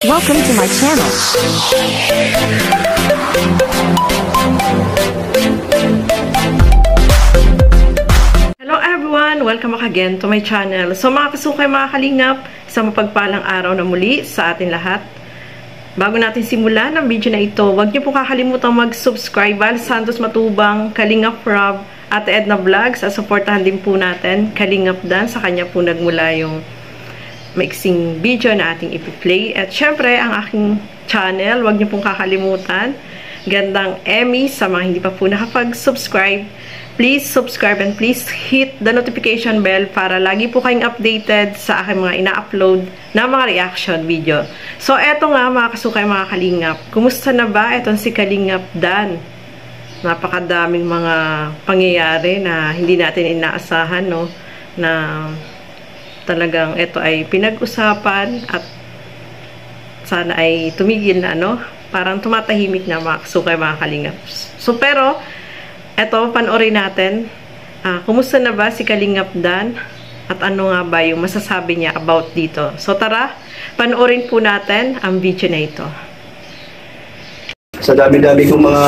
Welcome to my channel. Hello everyone! Welcome back again to my channel. So mga kasukay, mga kalingap, isang mapagpalang araw na muli sa atin lahat. Bago natin simulan ang video na ito, huwag niyo po kakalimutang mag-subscribe. Val Santos Matubang, Kalingap Rob, Ate Edna Vlogs. At supportahan din po natin Kalingap Dan. Sa kanya po nagmula yung maiksing video na ating ipi-play. At syempre, ang aking channel, huwag niyo pong kakalimutan. Gandang Emmy, sa mga hindi pa po nakapag-subscribe. Please subscribe and please hit the notification bell para lagi po kayong updated sa aking mga ina-upload na mga reaction video. So, eto nga mga kasukay, mga kalingap. Kumusta na ba itong si Kalingap Dan? Napakadaming mga pangyayari na hindi natin inaasahan, no? Na talagang ito ay pinag-usapan at sana ay tumigil na, no? Parang tumatahimik na mga kasukay, mga kalingap. So, pero eto, panoorin natin. Kumusta na ba si Kalingap Dan? At ano nga ba yung masasabi niya about dito? So tara, panoorin po natin ang video na ito. Sa dami-dami kong mga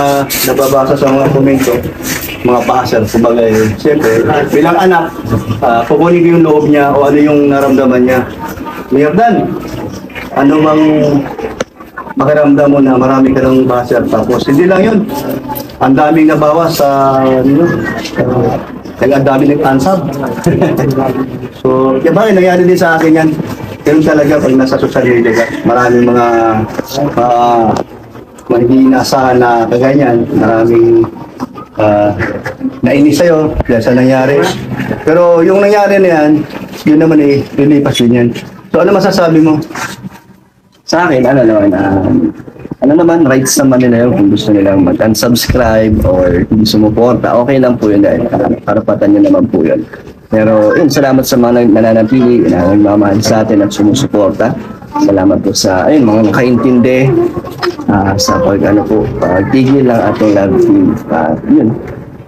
nababasa sa mga komento, mga paasar, kumbaga siyempre, bilang anak, kukunin ko yung loob niya o ano yung naramdaman niya. Kalingap Dan, ano bang makiramdam mo na marami ka ng basher, tapos hindi lang yun. Ang daming nabawas sa, ang dami ng ansab. So, yan ba, nangyari din sa akin yan. Ganun talaga pag nasa social media ka. Maraming mga hindi inaasahan na kaganyan. Maraming nainis sa'yo dahil sa nangyari. Pero yung nangyari na yan, yun naman lilipas din yan. So, ano masasabi mo? Sa akin, ano naman, rights naman nila yun kung gusto nilang mag-unsubscribe or hindi sumuporta, okay lang po yun dahil karapatan nyo naman po yun. Pero yun, salamat sa mga nananatili, na nagmamahal sa atin at sumusuporta. Salamat po sa mga nakaintindi sa pagtigil ng ating love team. Yun.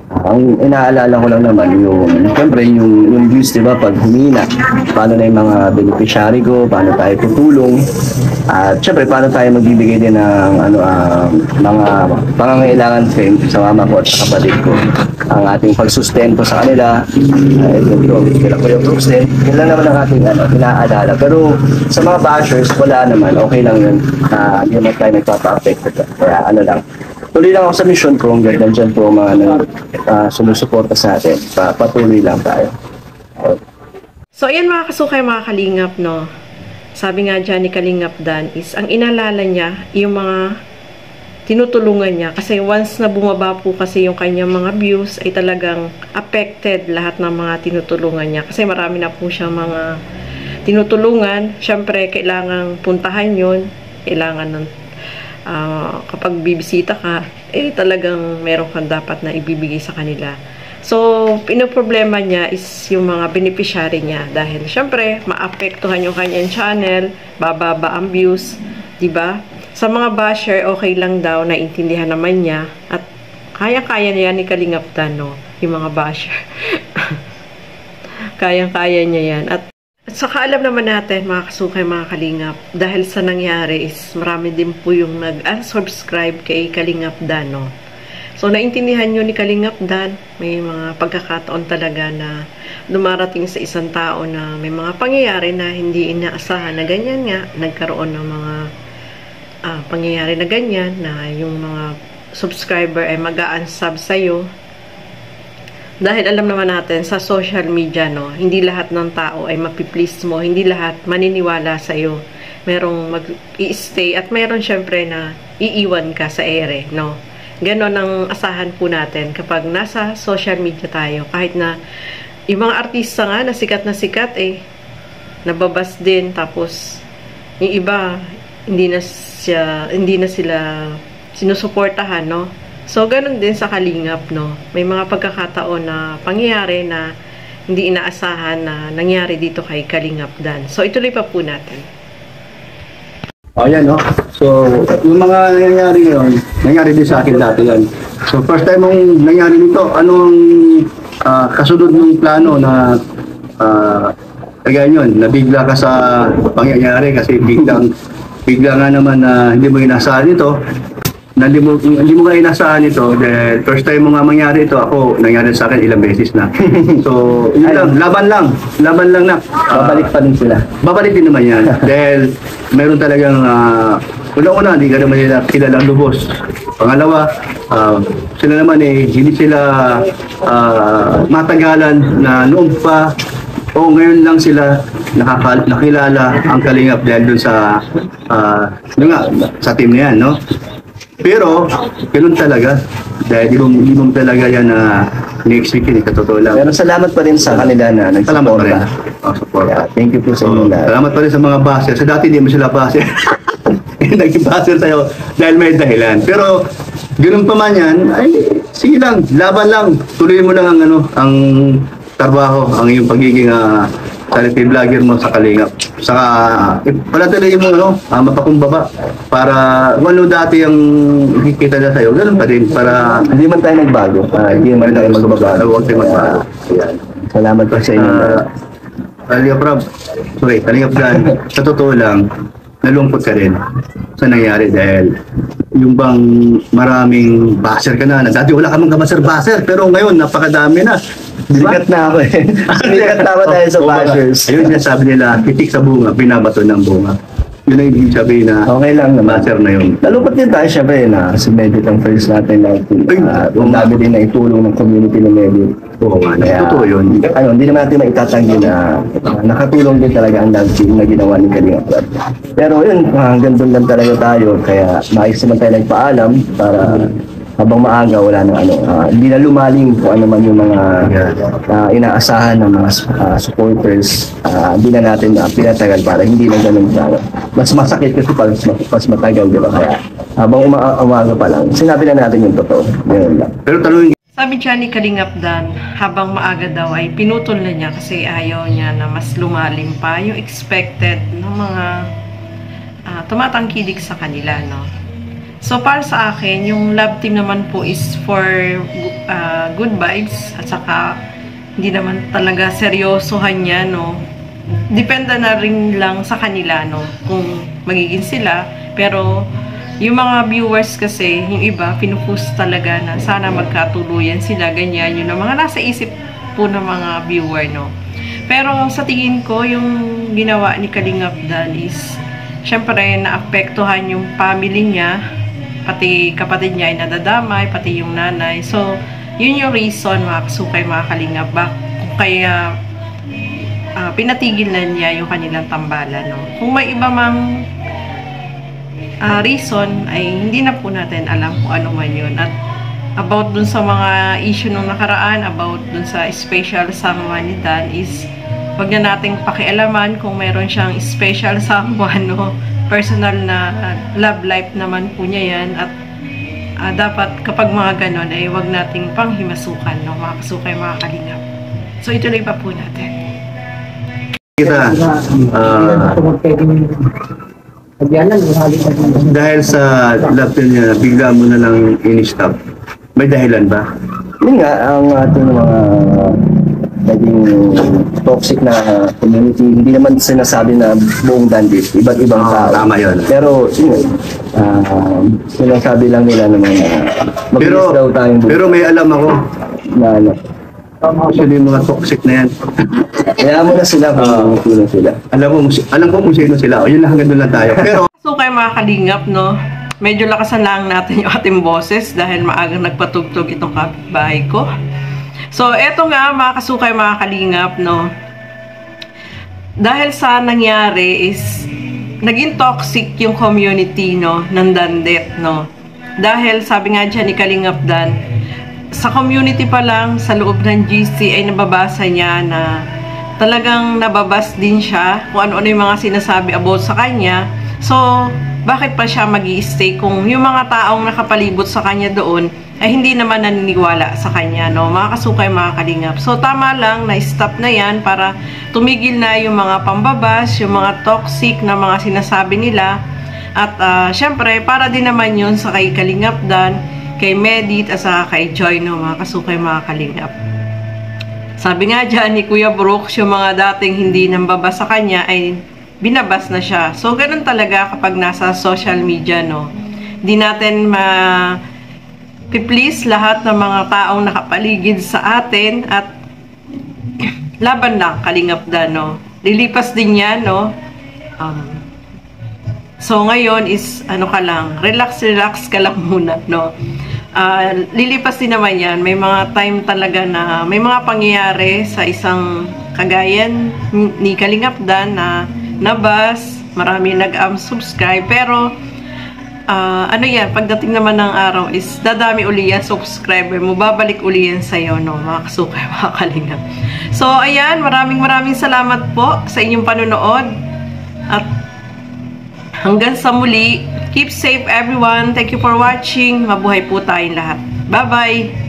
Ang inaalala ko lang naman siyempre yung views, diba, pag humina, paano na yung mga beneficiary ko, paano tayo tutulong, at siyempre paano tayo magbibigay din ng mga pangangailangan sa mama ko at sa kapatid ko, ang ating pagsustento sa kanila. Kailan ko yung sustain, yun lang naman ang ating inaalala. Pero sa mga bashers, wala naman, okay lang yun, hindi naman tayo nagpapa-affect. Kaya lang, tuloy lang ako sa mission ko, nandiyan po mga sumusuporta sa atin. Patuloy lang tayo. So, ayan mga kasukay, mga kalingap, no? Sabi nga dyan ni Kalingap Dan is, ang inalala niya, yung mga tinutulungan niya. Kasi once na bumaba po kasi yung kanyang mga views, ay talagang affected lahat ng mga tinutulungan niya. Kasi marami na po siyang mga tinutulungan. Siyempre, kailangang puntahan yun. Kailangan ng kapag bibisita ka, talagang meron kang dapat na ibibigay sa kanila. So, pinoproblema niya is yung mga beneficiary niya. Dahil, syempre, maapektuhan yung kanyang channel, bababa ang views, diba? Sa mga basher, okay lang daw, naintindihan naman niya. At kaya-kaya niya ni Kalingap Dan, no? Yung mga basher. Kayang-kaya niya yan. At saka alam naman natin, mga kasukay, mga kalingap, dahil sa nangyari is marami din po yung nag-unsubscribe kay Kalingap Dan, no? So, naintindihan nyo ni Kalingap Dan, may mga pagkakataon talaga na dumarating sa isang tao na may mga pangyayari na hindi inaasahan na ganyan nga, nagkaroon ng mga pangyayari na ganyan, na yung mga subscriber ay mag-a-unsub sa'yo. Dahil alam naman natin, sa social media, no, hindi lahat ng tao ay mapiplease mo, hindi lahat maniniwala sa'yo. Merong mag-i-stay at meron syempre na iiwan ka sa ere, no. Ganon ang asahan po natin kapag nasa social media tayo. Kahit na yung mga artista nga na sikat, nababas din, tapos yung iba, hindi na sila sinusuportahan, no. So, ganun din sa Kalingap, no? May mga pagkakataon na pangyayari na hindi inaasahan na nangyari dito kay Kalingap Dan. So, ituloy pa po natin. Ayan, no? So, yung mga nangyayari ngayon, nangyari din sa akin dati yan. So, first time mong nangyari nito, anong kasunod ng plano na kaya yun, nabigla ka sa pangyayari kasi biglang bigla nga naman na hindi mo inasahan ito, na hindi mo nga inasahan ito, then first time mo nga mangyari ito, ako, nangyari sa akin ilang beses na. So, yun lang, laban lang na. Babalik pa din sila. Babalik din naman yan. Dahil meron talagang, una-una, hindi ka naman nila kilalang lubos. Pangalawa, sila naman hindi sila matagalan na noon pa o ngayon lang sila nakilala ang Kalingap dahil dun sa sa team na yan, no? Pero, ganun talaga. Dahil di mo talaga yan na ni-expect yun, katotoo lang. Pero salamat pa rin sa kanila na Salamat pa rin. nagsuporta. Support. Yeah, thank you po sa inyo lahat. Salamat pa rin sa mga baser. Sa dati hindi mo sila baser. Naging baser sa'yo dahil may dahilan. Pero, ganun pa man yan, ay, sige lang, laban lang. Tuloy mo lang ang trabaho, ang iyong pagiging charity vlogger mo sa Kalingap. Saka, palatuloy mo mapakumbaba para kung ano dati ang ikikita na sa'yo, ganun pa rin para Hindi man tayo nagbago. Hindi man tayo magbabago. Huwag tayo magbago. Ayan. Salamat po sa inyo lahat. Kalingap Dan, sa totoo lang, nalungkot ka rin sa nangyari dahil yung bang maraming baser ka na. Dati wala ka mang kabaser-baser, pero ngayon napakadami na. Diba? Sikat na ako eh. Sikat na ako dahil sa bashers. Ayun nga sabi nila, titik sa bunga, binabato ng bunga. Yun ang ibig sabihin na Okay lang naman. baser na yun. Nalungkot din tayo syempre na si Medit ang first natin na ang dami din na itulong ng community ng Medit. Oo nga, Kaya, totoo yun. Hindi naman natin maitatanggi na nakatulong din talaga ang love team na ginawa ni Kalingap Rab. Pero yun, hanggang doon lang talaga tayo. Kaya maayos naman tayo nagpaalam para habang maaga wala nang hindi na lumalim kung ano man yung mga inaasahan ng mga supporters. Hindi na natin pinatagal para hindi na ganun sana. Mas masakit kasi mas matagal, di ba? Kaya habang umaga pa lang, sinabi na natin yung totoo. Ganun lang. Pero tanongin Sabi siya ni Kalingap Dan, habang maaga daw ay pinutol na niya kasi ayaw niya na mas lumalim pa yung expected ng mga tumatangkilik sa kanila, no? So, para sa akin, yung love team naman po is for good vibes at saka hindi naman talaga seryosohan niya, no? Depende na rin lang sa kanila, no? Kung magiging sila, pero yung mga viewers kasi, yung iba, pinupost talaga na sana magkatuluyan sila, ganyan. Yun ang mga nasa isip po ng mga viewer, no? Pero sa tingin ko, yung ginawa ni Kalingap Dan is, syempre, naapektuhan yung family niya, pati kapatid niya ay nadadamay, pati yung nanay. So, yun yung reason, mga kasukay, mga Kalingap, kung kaya pinatigil na niya yung kanilang tambalan, no? Kung may iba mang reason ay hindi na po natin alam kung ano man yun. At about dun sa mga issue nung nakaraan, about dun sa special someone ni Dan is wag na nating pakialaman kung meron siyang special someone, no? Personal na love life naman po niya yan. At dapat kapag mga ganon ay wag nating panghimasukan, no? Mga kasukay, mga Kalingap. So ituloy pa po natin. kita, dahil sa love team niya, bigla mo na lang in-stop. May dahilan ba? Yun nga, ang ating mga naging toxic na community, hindi naman sinasabi na buong dandit, iba't ibang tao. Tama yun. Pero, yun, sinasabi lang nila naman na mabilis daw tayong pero may alam ako, na ano. actually yung mga toxic na yan. Kaya mo na sila kung sino sila. Alam ko kung sino sila. O yun lang, hanggang doon lang tayo. Pero, So kayo mga Kalingap, no? Medyo lakasan lang natin yung ating boses dahil maagang nagpatugtog itong kapitbahay ko. So, eto nga mga kasukay, mga Kalingap, no? Dahil sa nangyari is naging toxic yung community, no, ng Dandet, no? Dahil sabi nga dyan ni Kalingap Dan, sa community pa lang, sa loob ng GC ay nababasa niya na talagang nababas din siya kung ano-ano yung mga sinasabi about sa kanya. So, bakit pa siya mag-i-stay kung yung mga taong nakapalibot sa kanya doon ay hindi naman naniniwala sa kanya, no? Mga kasukay, mga Kalingap. So, tama lang na stop na yan para tumigil na yung mga pambabas, yung mga toxic na mga sinasabi nila. At, syempre, para din naman yun sa kay Kalingap Dan, kay Medit, at saka kay Joy, no? Mga kasukay, mga Kalingap. Sabi nga dyan ni Kuya Brooks, yung mga dating hindi nambaba sa kanya ay binabas na siya. So, ganun talaga kapag nasa social media, no? Di natin please lahat ng mga taong nakapaligid sa atin at laban lang, Kalingap Dan, no? Lilipas din yan, no? So, ngayon is, relax ka lang muna, no? Lilipas din naman yan. May mga time talaga na may mga pangyayari sa isang kagayan ni Kalingap Dan na nabas, marami nag-subscribe, pero pagdating naman ng araw is dadami uli yan subscriber mo, babalik uli yan sa'yo, no, mga kasukay, mga Kalingap. So, ayan, maraming salamat po sa inyong panonood at hanggang sa muli. Keep safe everyone. Thank you for watching. Mabuhay po tayong lahat. Bye-bye!